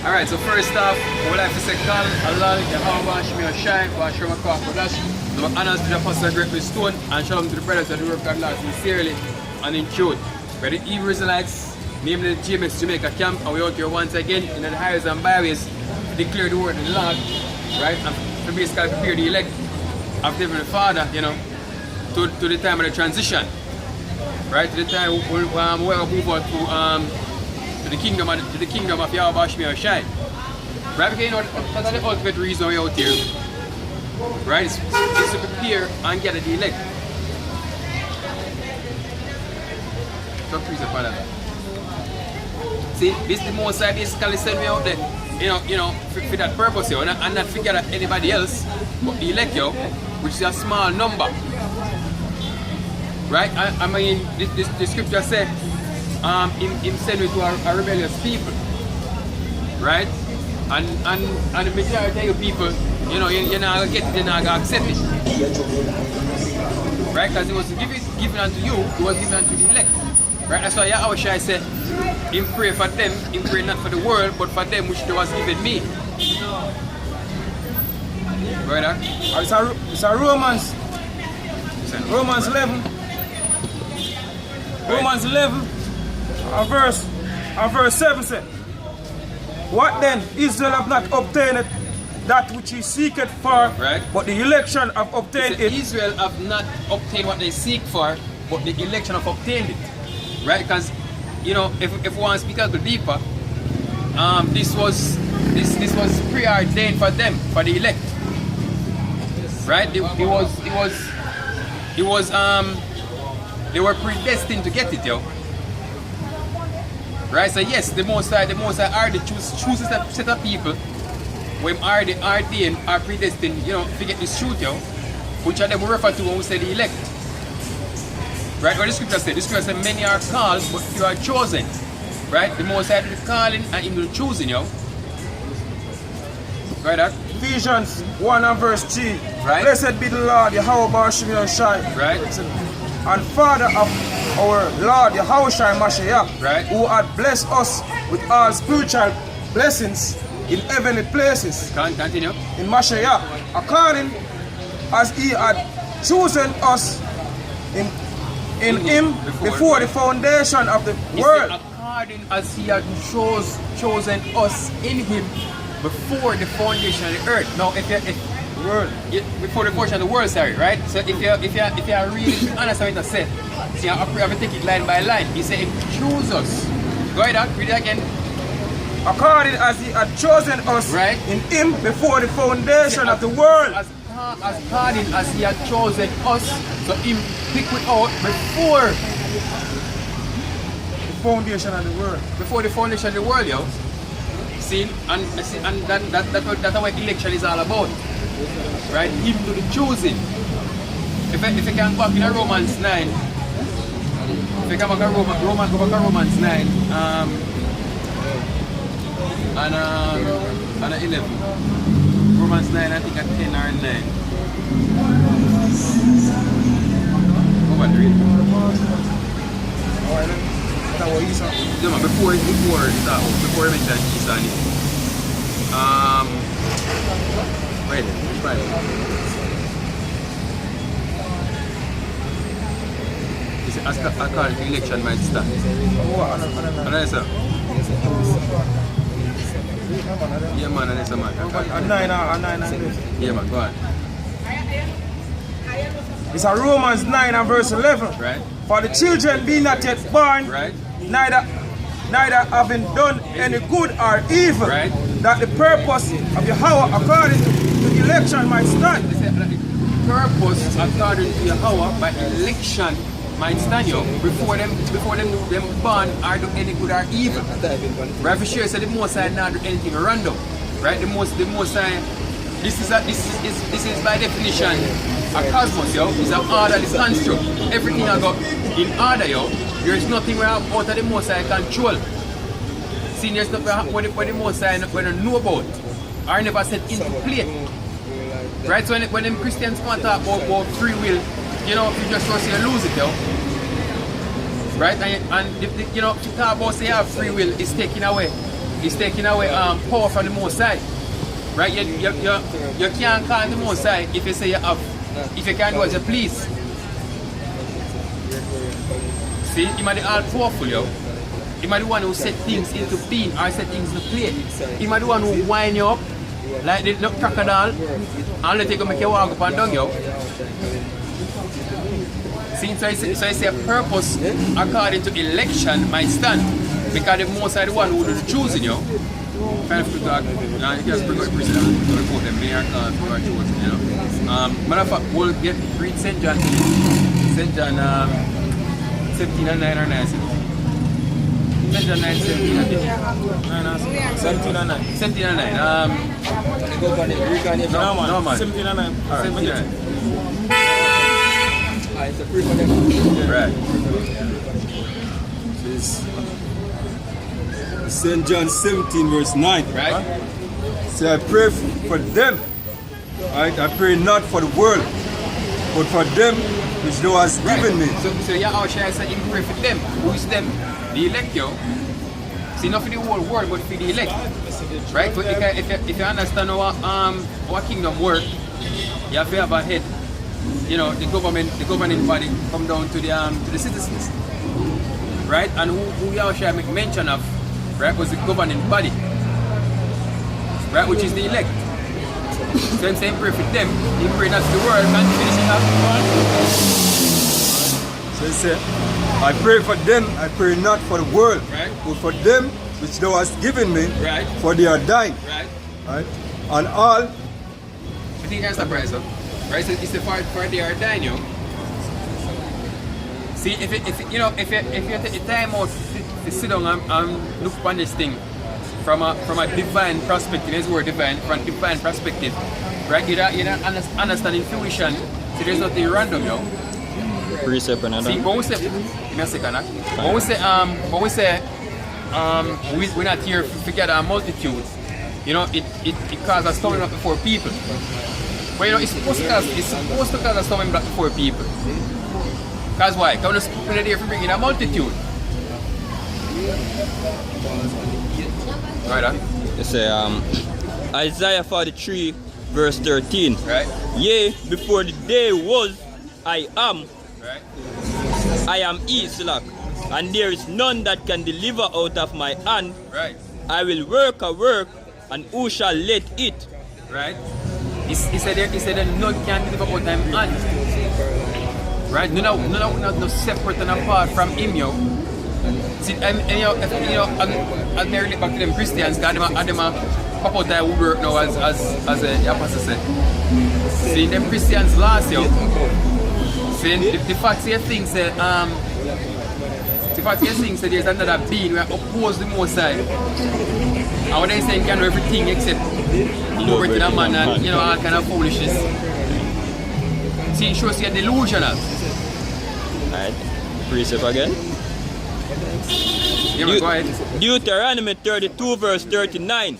Alright, so first off, I would like to say, call Allah, Yahawah WA Yahawashi, so honors to the apostle greatly stone, and shalom to the brothers that work God Lord sincerely and in truth. Where the evil Israelites, namely the GMS Jamaica camp, and we out here once again in the highways and byways to declare the word of the Lord, right? And to basically prepare the elect of the Heavenly Father, you know, to the time of the transition. Right? To the time we will move on to the kingdom of Yahawah WA Yahawashi. Right? Because you know that's the ultimate reason we're out here. Right? It's to prepare and gather the elect. So please upon that. See, this is the most I basically send me out there, you know, for that purpose, you know, and not figure out anybody else but the elect, you know, which is a small number. Right? I mean, the scripture said, him send me to a rebellious people. Right? And the majority of you people, you know, you're not going to get it, you're not going to accept it. Right? Because it was given unto you, it was given unto the elect. Right? That's why Yahawah said, him pray for them, him pray not for the world, but for them which they was given me. Right? It's a Romans 11. Romans 11, verse 7 said, what then? Israel have not obtained that which he seeketh for, right? But the election have obtained it. Israel have not obtained what they seek for, but the election have obtained it. Right? Because, you know, if we want to speak a little deeper, this was preordained for them, for the elect. Right? They were predestined to get it, yo. Right? So yes, the Most High are the chooses a set of people when are ordained, are predestined, you know, to get this truth, yo. Which of them we refer to when we say the elect. Right? What the scripture said? The scripture said many are called, but few are chosen. Right? The Most High do the calling and him do the choosing, yo. Right? That? Ephesians 1 and verse 3. Right? Blessed be the Lord, Yahawah WA Yahawashi. Right? And Father of our Lord Yahawah Mashiach, right, who had blessed us with all spiritual blessings in heavenly places. Continue. In Mashiach, according as he had chosen us in him before the foundation of the world. According as he had chosen us in him before the foundation of the earth. Now, world. Before the portion of the world, sorry, right? So if you really understand what I said, see, I have to take it line by line. He said, choose us. Go ahead, read it again. According as he had chosen us, right, in him before the foundation of the world. According as he had chosen us, so him pick we out before the foundation of the world. Before the foundation of the world, yo. See, and that's what election is all about. Right? Him to the choosing. If I can go back in Romans 9, if I can go back to Romans 9, and 11. Romans 9, I think at 10 or 9. Go back to read. Before I mention Esau on it. Wait, which Bible? He said, according to election might stand. Another sir? Yeah man, another man. Yeah man, go on. It's a Romans 9 and verse 11. Right. For the children be not yet born, right, neither having done any good or evil, right, that the purpose of Yahawah according to election might stand. The purpose according to Yahawah by election might stand, yo, before them born or do any good or evil. Right? For sure, so the Most High not do anything random. Right? The Most High, this is by definition a cosmos, yo. It's an orderly construct. Everything I got in order, yo. There is nothing we have out of the Most High control. See, there's nothing what the Most High not know about or never set into play. Right? So when them Christians want to talk about free will, you know, you just want to see you lose it, yo. Right? And you know, to talk about say you have free will is taken away is taking away power from the Most High. Right? You can't call the Most High if you say you have, if you can do as you please. See, him are the all powerful, yo. Him are the one who set things into being or set things into play. Him are the one who wind you up like the crocodile and let you go make you walk up and down, yo. See, so I say a purpose according to election might stand because the Most High the one who do the choosing, yo. Kind of talk, you just bring out the president to report them mayor cars who are chosen, you know. Matter of fact, we'll read St. John 17 and 9 or 9. St. John 9, 17 and 9. 17 and 9. 17 and 9. No, man. 17 and 9. 17 and 9. Right. St. John 17 verse 9. Right. Say, I pray for them. Right? I pray not for the world, but for them which thou hast given me. So Yahawah said, you pray for them. Who is them? The elect, yo. See, not for the whole world, but for the elect. Right? So if you understand our kingdom work, you have to have a head. You know, the governing body come down to the citizens. Right? And who Yahawah make mention of, right, was the governing body. Right, which is the elect. So I'm saying pray for them, you pray not to the world, and finishing up. So he said, I pray for them, I pray not for the world, right, but for them which thou hast given me, right, for they are thine. Right. Right? And all. I think that's the price of. Right? So it's the part for they are thine, yo. See, if you take the time out to sit down and look upon this thing from a divine perspective, there's the word divine, from a divine perspective, right? You don't understand intuition, so there's nothing random, yo. Precept and see, when we say, give me a second, when we say we're not here to gather a multitude, you know, it causes a stumbling block before people. But you know, it's supposed to cause a stumbling block before people. Because why? Because we're not here to bring in a multitude. Right, You say Isaiah 43 verse 13. Right. Yea, before the day was, I am. Right. I am Islak, and there is none that can deliver out of my hand. Right. I will work a work, and who shall let it? Right. He said that none can deliver out of my hand. Right. No separate and apart from him, yo. See, and you know, I'll relate back to them Christians, because them pop out that woodwork now, as the apostle said. See, them Christians last, yo. See, the fact say things that there's another being who oppose the Most High. And what they say can do everything except glory to the man and, you know, all kind of foolishness. See, it shows you're delusional. Alright, precept again. Yeah, go ahead. Deuteronomy 32 verse 39.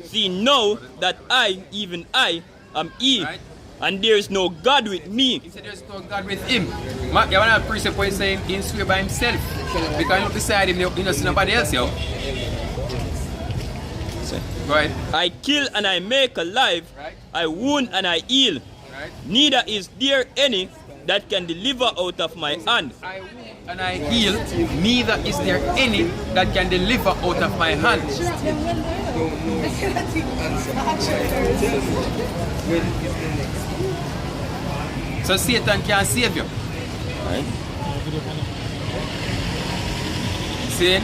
See now that I, even I, am He, right, and there is no God with me. He said there's no God with him. You want to precept what he's saying, he swear by himself. Because you look beside him, you don't see nobody else, yo. Go ahead. I kill and I make alive, right, I wound and I heal. Right. Neither is there any that can deliver out of my hand. I wound and I heal, neither is there any that can deliver out of my hand. So Satan can't save you. Right. See,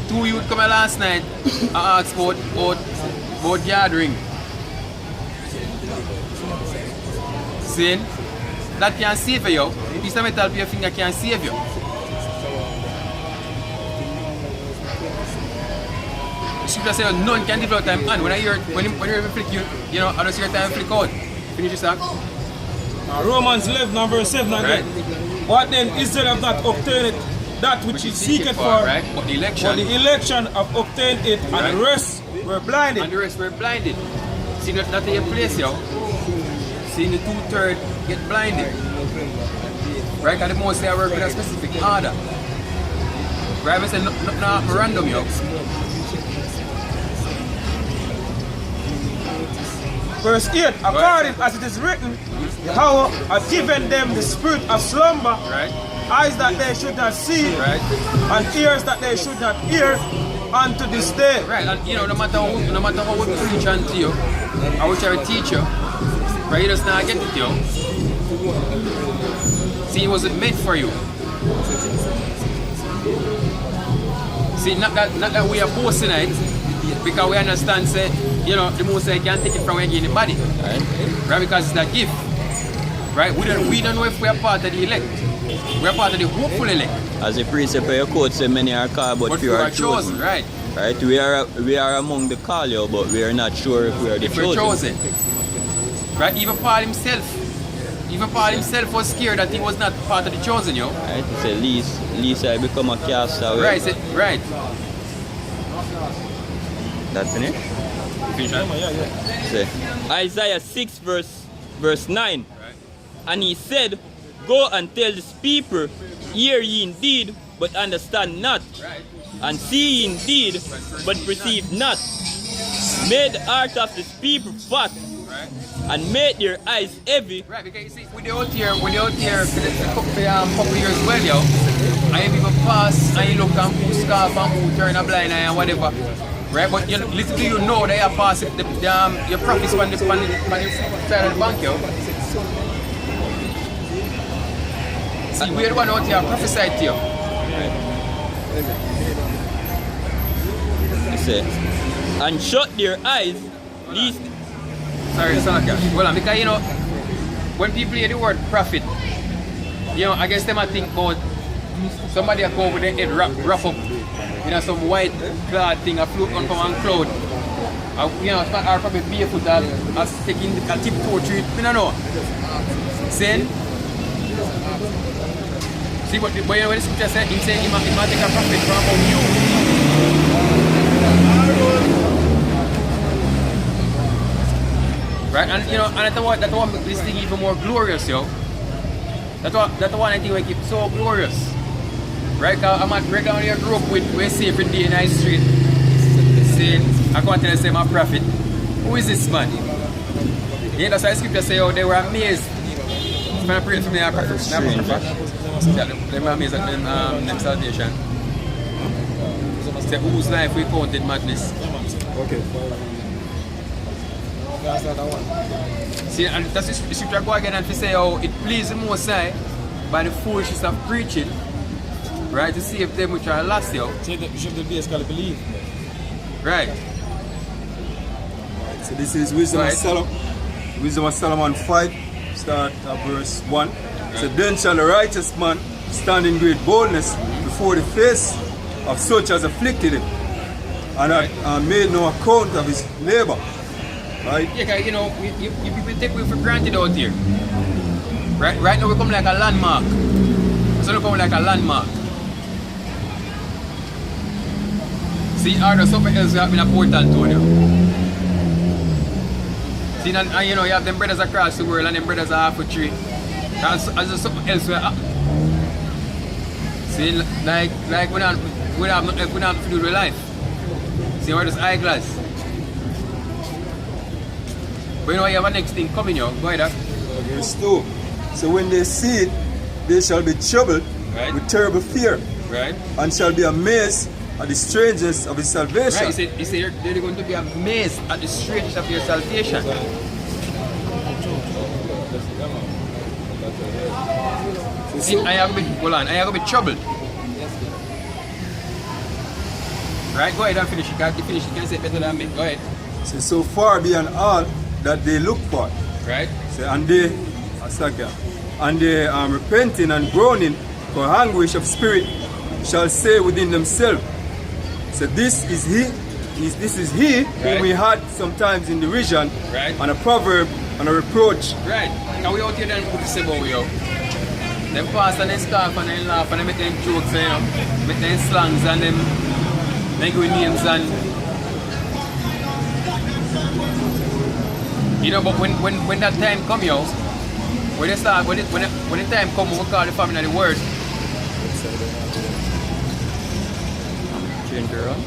two youth come last night and ask about gathering. See, that can't save you. This metal your finger can't save you. The scripture says none can develop time hand. When you flick, you know, I don't see your time flick out. Finish this up. Romans 11 verse 7 again. Right. What then Israel have not obtained that which is seeked for, right? But the election have obtained it, right, and the rest were blinded. And the rest were blinded. See, not in a place, yo. See, the 2/3 get blinded. Right? And the most they work with a specific order. Right? I say, not random, yo. Verse 8, according as it is written, Yahawah hath given them the spirit of slumber, Right. eyes that they should not see, Right. and ears that they should not hear, unto this day. Right, and no matter how we preach unto you, or whichever teacher, right, you just not get it, yo. See, it wasn't meant for you. See, not that we are boasting it, because we understand, say, the most I can take it from anybody, right? Because it's a gift, right? We don't know if we are part of the elect. We are part of the hopeful elect. As a precept of your code say, many are called, but few are chosen. Right? Right? We are among the called, but we are not sure if we are the chosen. We're chosen. Right? Even Paul himself was scared that he was not part of the chosen, yo. Right? He said, least I become a castaway. Right, right. That finish? Finish that? Say, Isaiah 6 verse 9. Right. And he said, go and tell this people, hear ye indeed, but understand not. Right. And see ye indeed, but perceive not. Made the heart of this people fat, Right. and made their eyes heavy. Right, because you see, with the out here for the couple years well, yo, I have even pass and you look and who scarf and who turn a blind eye and whatever. Right, but literally you know they are passing your profits on the side of the bank, yo. See, we're the one out here prophesied to you. He said, and shut their eyes, lest. Sorry, well, because when people hear the word prophet, I guess they might think about somebody that come with their head wrap up, some white clad thing, a float on from a cloud. Or probably barefoot as taking a tiptoe tree. I don't know. Saying, see what the scripture said, he said he might take a prophet from among you. Right, and that's what makes this thing even more glorious, yo. That's what I think make it so glorious. Right, cause I'm at right down here grew up with we see every day in the street saying, I can't tell you say my prophet. Who is this man? Yeah, that's why the scripture say, they were amazed. When I pray for me, I prophet. They were amazed at them salvation. Say, whose life we counted madness? Okay. See, and that's the scripture go again and say, it pleased the Most High by the foolishness of preaching, right, to save them which are lost, yo. Believe. Right. So this is Wisdom of Solomon. Wisdom of Solomon 5, start at verse 1. So then shall the righteous man stand in great boldness before the face of such as afflicted him, and had made no account of his labor. Right? Yeah, cause you people take we for granted out here. Right now we come like a landmark. So we come like a landmark. See, there's something else we have in a Port Antonio. See, and you have them brothers across the world and them brothers are half a tree. As there's something else we have. See, like we don't have to do with life. See, we're just eyeglass. But you have a next thing coming, yo. Go ahead. Verse 2. So when they see it, they shall be troubled with terrible fear, and shall be amazed at the strangeness of his salvation. Right, he said they're going to be amazed at the strangeness of your salvation. See, I have to be troubled. Right, go ahead and finish. You can say it better than me. Go ahead. So far beyond all that they look for. Right. So, and they are repenting and groaning for anguish of spirit, shall say within themselves. So this is he whom we had sometimes in derision, and a proverb and a reproach. Right. Now we out here then put this about you. Them pass and they scarf and they laugh and they make them jokes, make them slangs and them good names and but when that time come, yo, when the time come, we call the family the word. Change around.